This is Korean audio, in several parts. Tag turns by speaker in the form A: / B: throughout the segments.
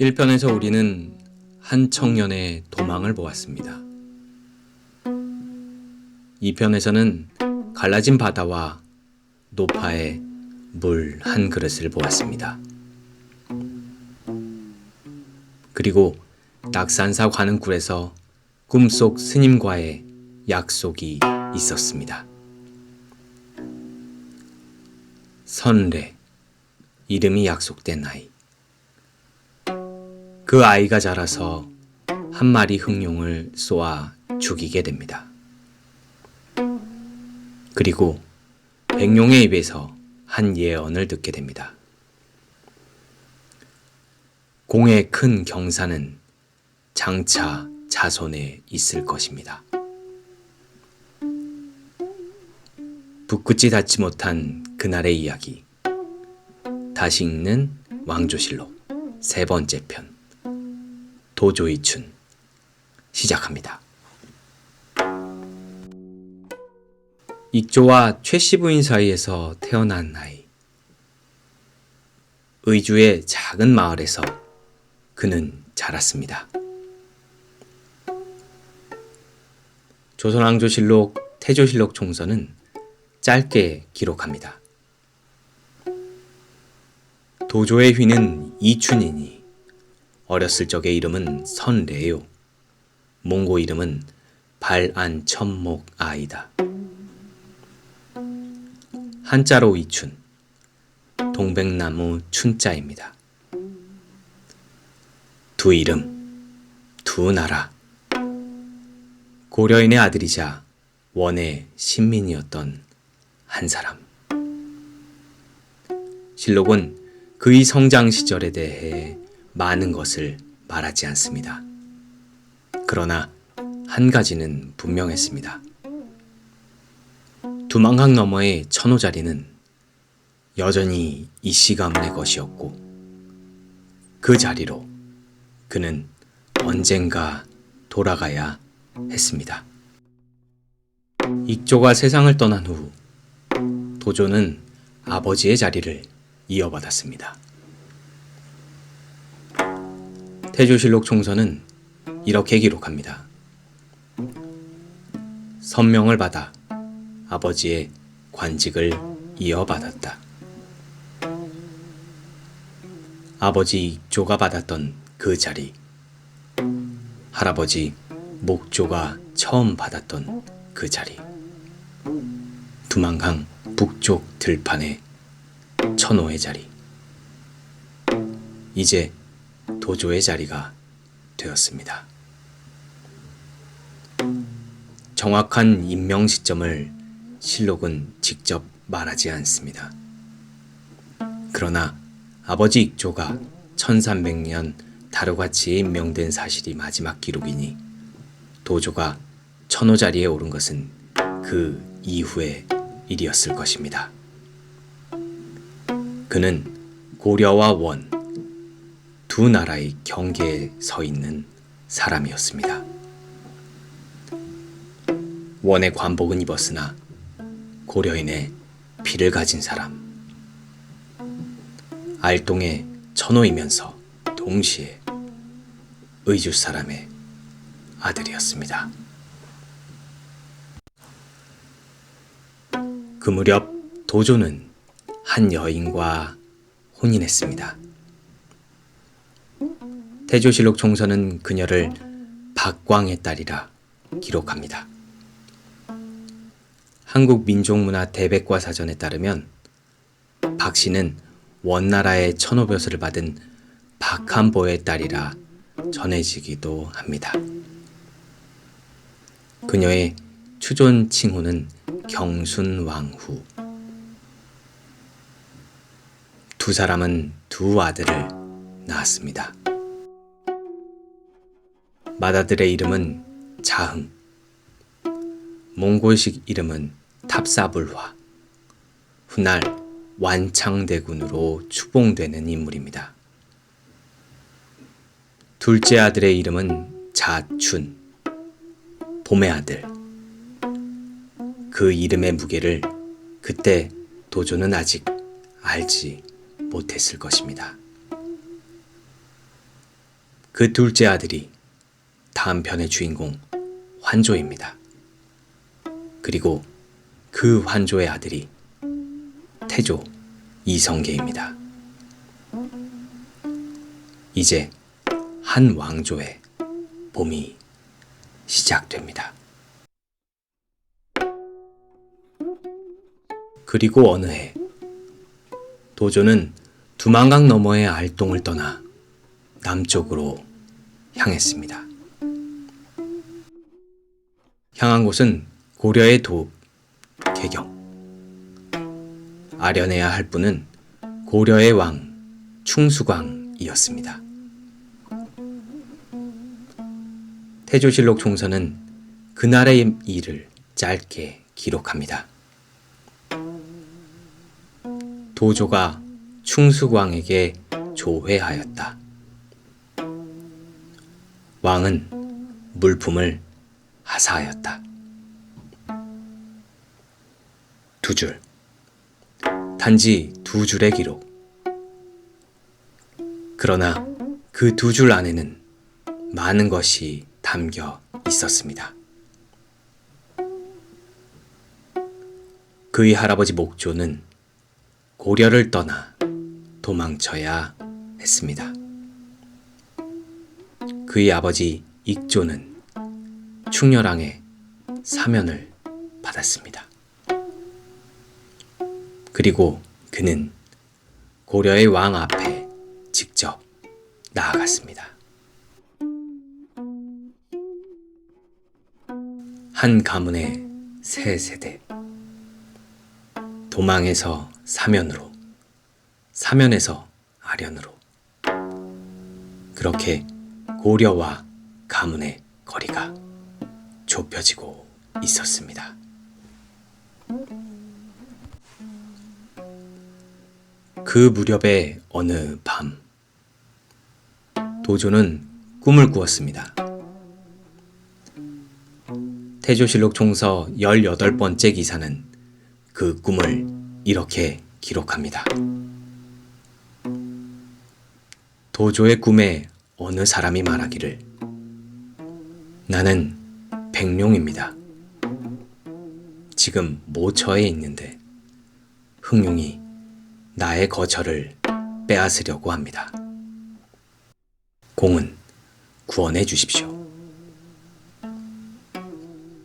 A: 1편에서 우리는 한 청년의 도망을 보았습니다. 2편에서는 갈라진 바다와 노파의 물 한 그릇을 보았습니다. 그리고 낙산사 관음굴에서 꿈속 스님과의 약속이 있었습니다. 선례, 이름이 약속된 아이. 그 아이가 자라서 한 마리 흑룡을 쏘아 죽이게 됩니다. 그리고 백룡의 입에서 한 예언을 듣게 됩니다. 공의 큰 경사는 장차 자손에 있을 것입니다. 붓끝이 닿지 못한 그날의 이야기. 다시 읽는 왕조실록 세 번째 편. 도조이춘 시작합니다. 익조와 최씨 부인 사이에서 태어난 아이. 의주의 작은 마을에서 그는 자랐습니다. 조선왕조실록, 태조실록 총서는 짧게 기록합니다. 도조의 휘는 이춘이니 어렸을 적의 이름은 선례요. 몽고 이름은 발안천목 아이다. 한자로 이춘, 동백나무 춘자입니다. 두 이름, 두 나라. 고려인의 아들이자 원의 신민이었던 한 사람. 실록은 그의 성장 시절에 대해 많은 것을 말하지 않습니다. 그러나 한 가지는 분명했습니다. 두만강 너머의 천호자리는 여전히 이씨 가문의 것이었고 그 자리로 그는 언젠가 돌아가야 했습니다. 익조가 세상을 떠난 후 도조는 아버지의 자리를 이어받았습니다. 태조실록 총서는 이렇게 기록합니다. 선명을 받아 아버지의 관직을 이어받았다. 아버지 익조가 받았던 그 자리, 할아버지 목조가 처음 받았던 그 자리, 두만강 북쪽 들판의 천호의 자리, 이제 도조의 자리가 되었습니다. 정확한 임명 시점을 실록은 직접 말하지 않습니다. 그러나 아버지 익조가 1300년 다루가치에 임명된 사실이 마지막 기록이니 도조가 천호 자리에 오른 것은 그 이후의 일이었을 것입니다. 그는 고려와 원, 두 나라의 경계에 서 있는 사람이었습니다. 원의 관복은 입었으나 고려인의 피를 가진 사람. 알동의 천호이면서 동시에 의주 사람의 아들이었습니다. 그 무렵 도조는 한 여인과 혼인했습니다. 태조실록 총서는 그녀를 박광의 딸이라 기록합니다. 한국민족문화 대백과사전에 따르면 박씨는 원나라의 천호벼슬을 받은 박한보의 딸이라 전해지기도 합니다. 그녀의 추존 칭호는 경순왕후. 두 사람은 두 아들을 낳았습니다. 맏아들의 이름은 자흥, 몽골식 이름은 탑사불화, 훗날 완창대군으로 추봉되는 인물입니다. 둘째 아들의 이름은 자춘, 봄의 아들. 그 이름의 무게를 그때 도조는 아직 알지 못했을 것입니다. 그 둘째 아들이 다음 편의 주인공 환조입니다. 그리고 그 환조의 아들이 태조 이성계입니다. 이제 한 왕조의 봄이 시작됩니다. 그리고 어느 해 도조는 두만강 너머의 알동을 떠나 남쪽으로 향했습니다. 향한 곳은 고려의 도읍 개경. 아련해야 할 분은 고려의 왕 충수광이었습니다. 태조실록 총서는 그날의 일을 짧게 기록합니다. 도조가 충수광에게 조회하였다. 왕은 물품을 하사하였다. 두 줄. 단지 두 줄의 기록. 그러나 그 두 줄 안에는 많은 것이 담겨 있었습니다. 그의 할아버지 목조는 고려를 떠나 도망쳐야 했습니다. 그의 아버지 익조는 충렬왕의 사면을 받았습니다. 그리고 그는 고려의 왕 앞에 직접 나아갔습니다. 한 가문의 세 세대. 도망에서 사면으로, 사면에서 아련으로. 그렇게 고려와 가문의 거리가 좁혀지고 있었습니다. 그 무렵의 어느 밤, 도조는 꿈을 꾸었습니다. 태조실록 총서 18번째 기사는 그 꿈을 이렇게 기록합니다. 도조의 꿈에 어느 사람이 말하기를 나는 백룡입니다. 지금 모처에 있는데 흥룡이 나의 거처를 빼앗으려고 합니다. 공은 구원해 주십시오.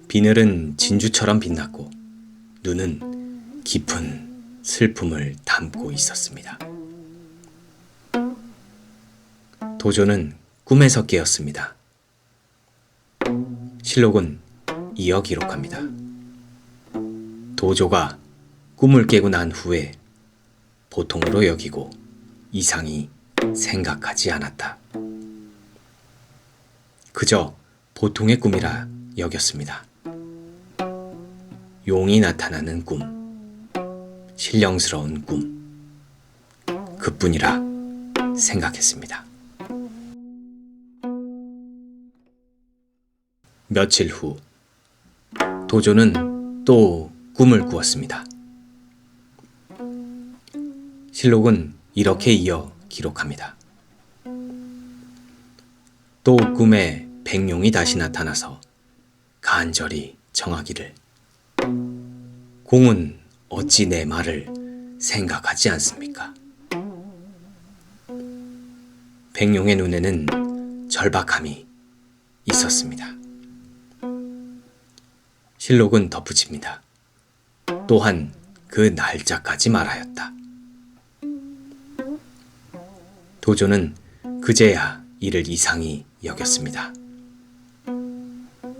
A: 비늘은 진주처럼 빛났고 눈은 깊은 슬픔을 담고 있었습니다. 도조는 꿈에서 깨었습니다. 실록은 이어 기록합니다. 도조가 꿈을 깨고 난 후에 보통으로 여기고 이상히 생각하지 않았다. 그저 보통의 꿈이라 여겼습니다. 용이 나타나는 꿈, 신령스러운 꿈, 그뿐이라 생각했습니다. 며칠 후, 도조는 또 꿈을 꾸었습니다. 실록은 이렇게 이어 기록합니다. 또 꿈에 백룡이 다시 나타나서 간절히 청하기를 공은 어찌 내 말을 생각하지 않습니까? 백룡의 눈에는 절박함이 있었습니다. 실록은 덧붙입니다. 또한 그 날짜까지 말하였다. 도조는 그제야 이를 이상히 여겼습니다.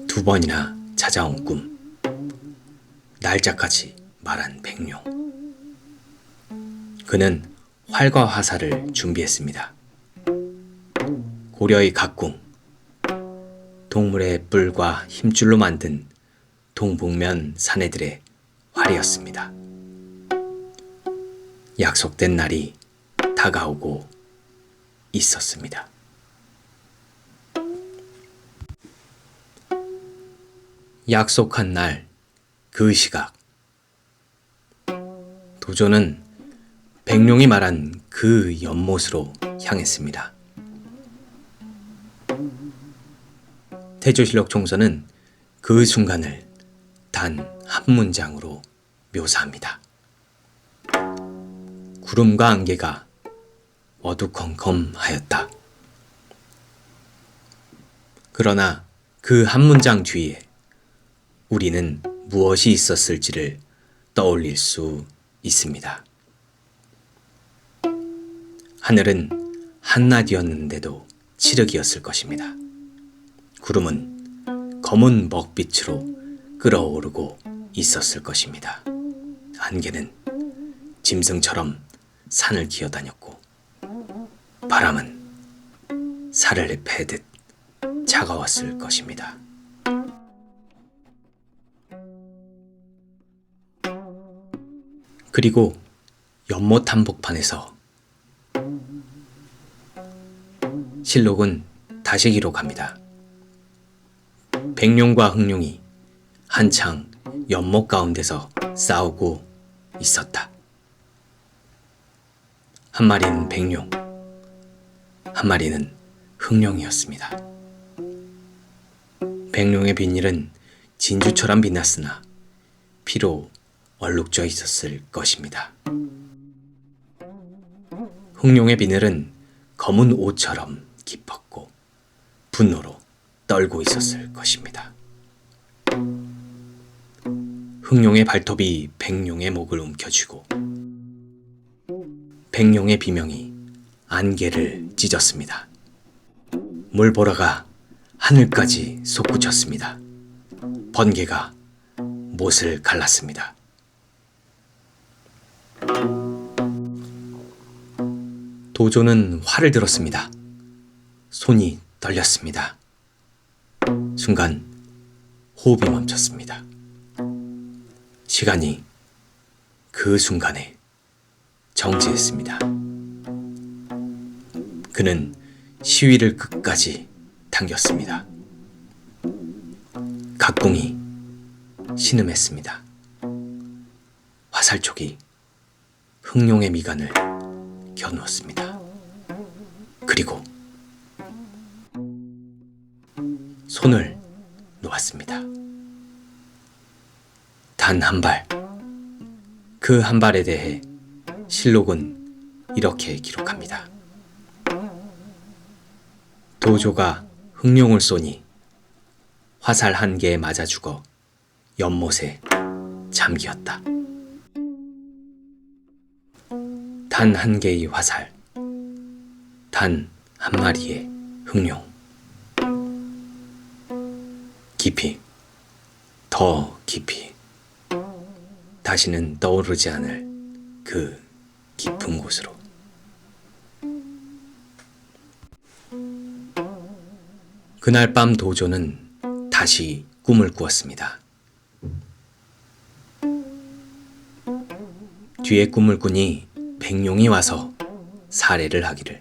A: 2번이나 찾아온 꿈, 날짜까지 말한 백룡. 그는 활과 화살을 준비했습니다. 고려의 각궁, 동물의 뿔과 힘줄로 만든 동북면 사내들의 활이었습니다. 약속된 날이 다가오고 있었습니다. 약속한 날, 그 시각. 도조는 백룡이 말한 그 연못으로 향했습니다. 태조실록 총서는 그 순간을 단 한 문장으로 묘사합니다. 구름과 안개가 어두컴컴하였다. 그러나 그 한 문장 뒤에 우리는 무엇이 있었을지를 떠올릴 수 있습니다. 하늘은 한낮이었는데도 칠흑이었을 것입니다. 구름은 검은 먹빛으로 끓어오르고 있었을 것입니다. 안개는 짐승처럼 산을 기어다녔고 바람은 살을 패듯 차가웠을 것입니다. 그리고 연못 한복판에서 실록은 다시 기록합니다. 백룡과 흑룡이 한창 연못 가운데서 싸우고 있었다. 한 마리는 백룡, 한 마리는 흑룡이었습니다. 백룡의 비닐은 진주처럼 빛났으나 피로 얼룩져 있었을 것입니다. 흑룡의 비늘은 검은 옷처럼 깊었고 분노로 떨고 있었을 것입니다. 흑룡의 발톱이 백룡의 목을 움켜쥐고 백룡의 비명이 안개를 찢었습니다. 물보라가 하늘까지 솟구쳤습니다. 번개가 못을 갈랐습니다. 도조는 활을 들었습니다. 손이 떨렸습니다. 순간 호흡이 멈췄습니다. 시간이 그 순간에 정지했습니다. 그는 시위를 끝까지 당겼습니다. 각궁이 신음했습니다. 화살촉이 흑룡의 미간을 겨누었습니다. 그리고 손을 놓았습니다. 단 한 발. 그 한 발에 대해 실록은 이렇게 기록합니다. 도조가 흑룡을 쏘니 화살 한 개에 맞아 죽어 연못에 잠기었다. 단 한 개의 화살, 단 한 마리의 흑룡. 깊이, 더 깊이, 다시는 떠오르지 않을 그 깊은 곳으로. 그날 밤 도조는 다시 꿈을 꾸었습니다. 뒤에 꿈을 꾸니 백룡이 와서 살해를 하기를.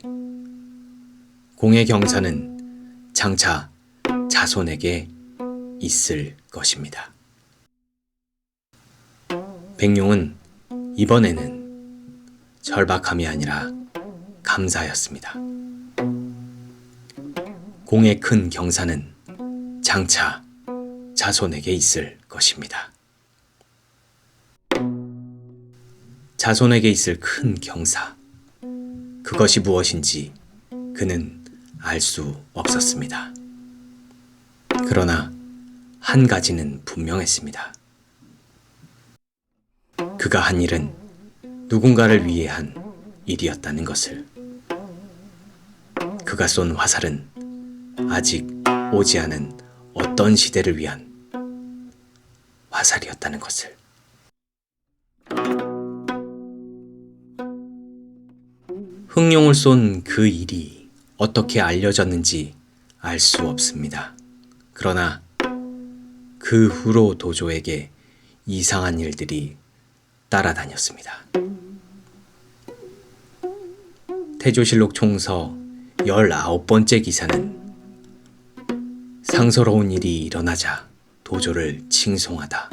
A: 공의 경사는 장차 자손에게 있을 것입니다. 백룡은 이번에는 절박함이 아니라 감사였습니다. 공의 큰 경사는 장차 자손에게 있을 것입니다. 자손에게 있을 큰 경사, 그것이 무엇인지 그는 알 수 없었습니다. 그러나 한 가지는 분명했습니다. 그가 한 일은 누군가를 위해 한 일이었다는 것을. 그가 쏜 화살은 아직 오지 않은 어떤 시대를 위한 화살이었다는 것을. 흑룡을 쏜 그 일이 어떻게 알려졌는지 알 수 없습니다. 그러나 그 후로 도조에게 이상한 일들이 따라다녔습니다. 태조실록 총서 19번째 기사는 상서로운 일이 일어나자 도조를 칭송하다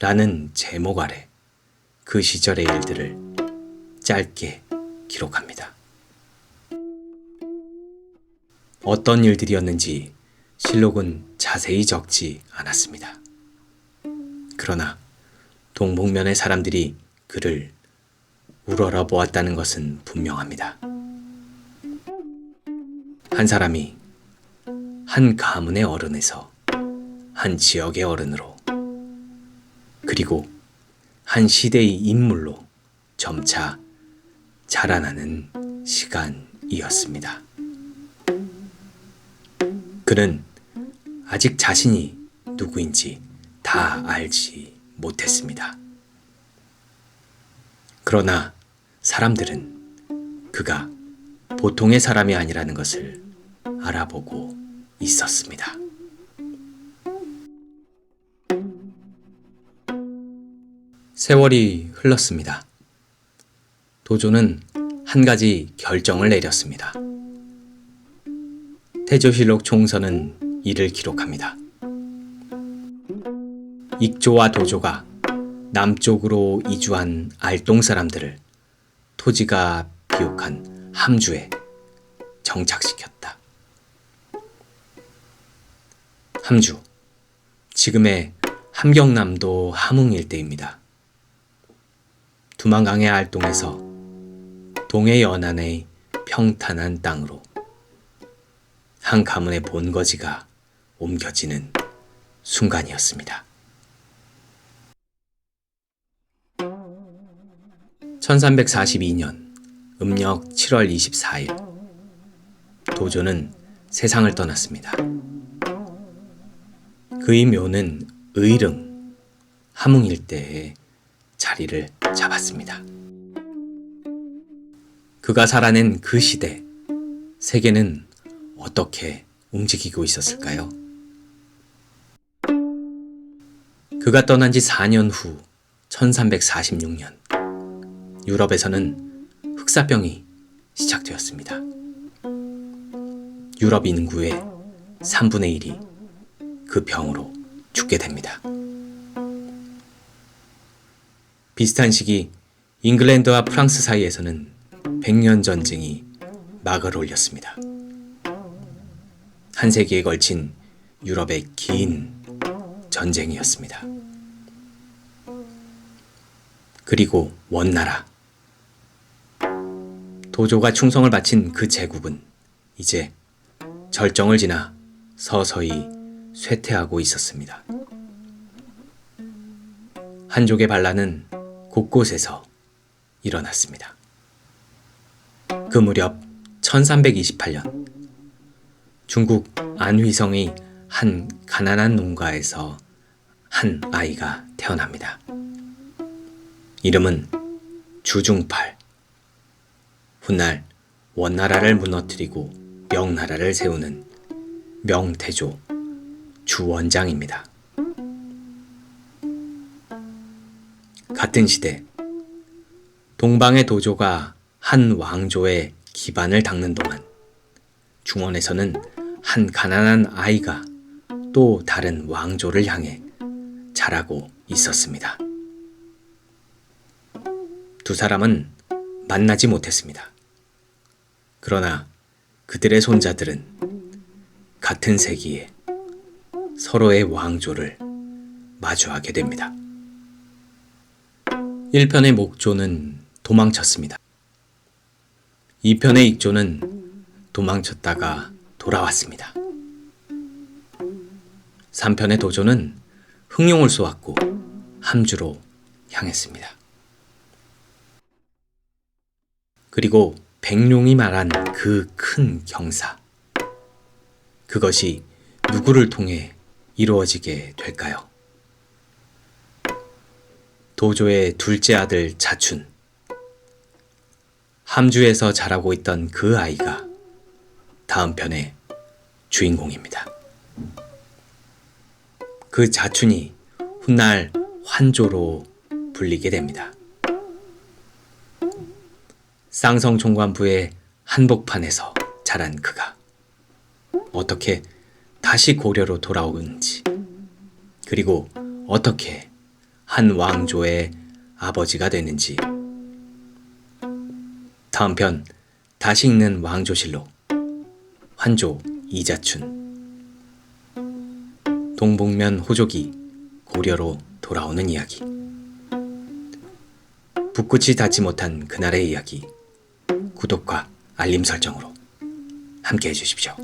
A: 라는 제목 아래 그 시절의 일들을 짧게 기록합니다. 어떤 일들이었는지 실록은 자세히 적지 않았습니다. 그러나 동북면의 사람들이 그를 우러러 보았다는 것은 분명합니다. 한 사람이 한 가문의 어른에서 한 지역의 어른으로, 그리고 한 시대의 인물로 점차 자라나는 시간이었습니다. 그는 아직 자신이 누구인지 다 알지 못했습니다. 그러나 사람들은 그가 보통의 사람이 아니라는 것을 알아보고 있었습니다. 세월이 흘렀습니다. 도조는 한 가지 결정을 내렸습니다. 태조실록 총서는 이를 기록합니다. 익조와 도조가 남쪽으로 이주한 알동 사람들을 토지가 비옥한 함주에 정착시켰다. 함주, 지금의 함경남도 함흥 일대입니다. 두만강의 알동에서 동해 연안의 평탄한 땅으로 한 가문의 본거지가 옮겨지는 순간이었습니다. 1342년 음력 7월 24일, 도조는 세상을 떠났습니다. 그의 묘는 의릉, 함흥 일대에 자리를 잡았습니다. 그가 살아낸 그 시대, 세계는 어떻게 움직이고 있었을까요? 그가 떠난 지 4년 후 1346년, 유럽에서는 흑사병이 시작되었습니다. 유럽 인구의 3분의 1이 그 병으로 죽게 됩니다. 비슷한 시기 잉글랜드와 프랑스 사이에서는 백년 전쟁이 막을 올렸습니다. 한 세기에 걸친 유럽의 긴 전쟁이었습니다. 그리고 원나라, 도조가 충성을 바친 그 제국은 이제 절정을 지나 서서히 쇠퇴하고 있었습니다. 한족의 반란은 곳곳에서 일어났습니다. 그 무렵 1328년, 중국 안휘성의 한 가난한 농가에서 한 아이가 태어납니다. 이름은 주중팔. 훗날 원나라를 무너뜨리고 명나라를 세우는 명태조 주원장입니다. 같은 시대, 동방의 도조가 한 왕조의 기반을 닦는 동안 중원에서는 한 가난한 아이가 또 다른 왕조를 향해 자라고 있었습니다. 두 사람은 만나지 못했습니다. 그러나 그들의 손자들은 같은 세기에 서로의 왕조를 마주하게 됩니다. 1편의 목조는 도망쳤습니다. 2편의 익조는 도망쳤다가 돌아왔습니다. 3편의 도조는 흥룡을 쏘았고 함주로 향했습니다. 그리고 백룡이 말한 그 큰 경사, 그것이 누구를 통해 이루어지게 될까요? 도조의 둘째 아들 자춘, 함주에서 자라고 있던 그 아이가 다음 편의 주인공입니다. 그 자춘이 훗날 환조로 불리게 됩니다. 쌍성총관부의 한복판에서 자란 그가 어떻게 다시 고려로 돌아오는지, 그리고 어떻게 한 왕조의 아버지가 되는지, 다음 편 다시 읽는 왕조실록, 환조 이자춘, 동북면 호족이 고려로 돌아오는 이야기. 붓끝이 닿지 못한 그날의 이야기. 구독과 알림 설정으로 함께 해주십시오.